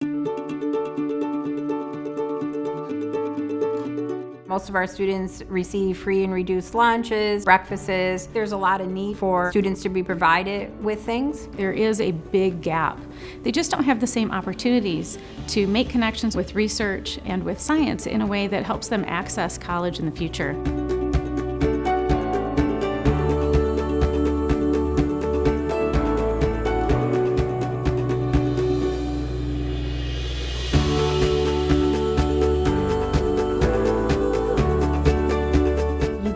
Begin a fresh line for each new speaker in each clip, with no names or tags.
Most of our students receive free and reduced lunches, breakfasts. There's a lot of need for students to be provided with things.
There is a big gap. They just don't have the same opportunities to make connections with research and with science in a way that helps them access college in the future.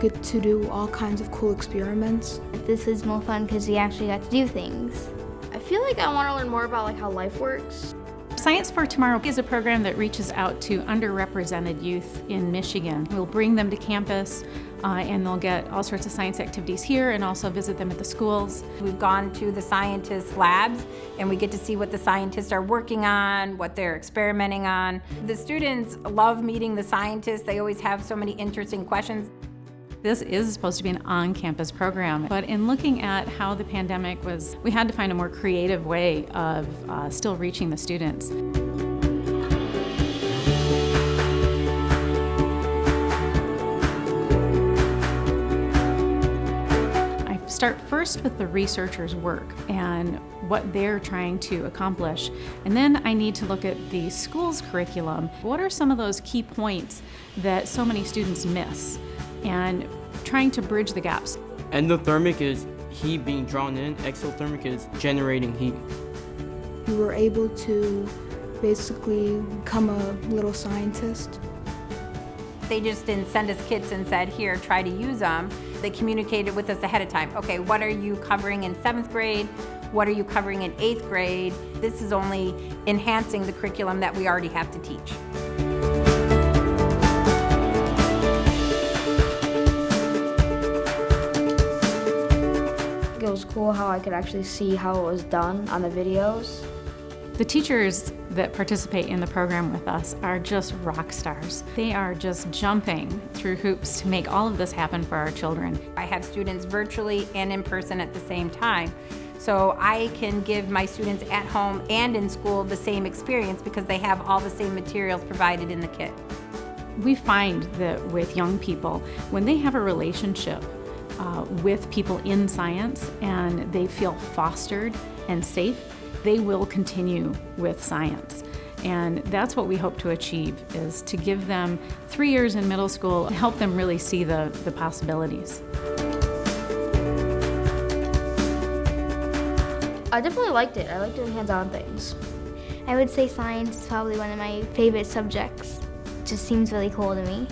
Get to do all kinds of cool experiments.
This is more fun because we actually got to do things.
I feel like I want to learn more about how life works.
Science for Tomorrow is a program that reaches out to underrepresented youth in Michigan. We'll bring them to campus and they'll get all sorts of science activities here and also visit them at the schools.
We've gone to the scientists' labs and we get to see what the scientists are working on, what they're experimenting on. The students love meeting the scientists. They always have so many interesting questions.
This is supposed to be an on-campus program, but in looking at how the pandemic was, we had to find a more creative way of still reaching the students. I start first with the researchers' work and what they're trying to accomplish, and then I need to look at the school's curriculum. What are some of those key points that so many students miss? And trying to bridge the gaps.
Endothermic is heat being drawn in, exothermic is generating heat.
We were able to basically become a little scientist.
They just didn't send us kits and said, here, try to use them. They communicated with us ahead of time. Okay, what are you covering in 7th grade? What are you covering in 8th grade? This is only enhancing the curriculum that we already have to teach.
It was cool how I could actually see how it was done on the videos.
The teachers that participate in the program with us are just rock stars. They are just jumping through hoops to make all of this happen for our children.
I have students virtually and in person at the same time. So I can give my students at home and in school the same experience because they have all the same materials provided in the kit.
We find that with young people, when they have a relationship with people in science and they feel fostered and safe, they will continue with science. And that's what we hope to achieve, is to give them 3 years in middle school to help them really see the possibilities.
I definitely liked it. I like doing hands-on things.
I would say science is probably one of my favorite subjects. It just seems really cool to me.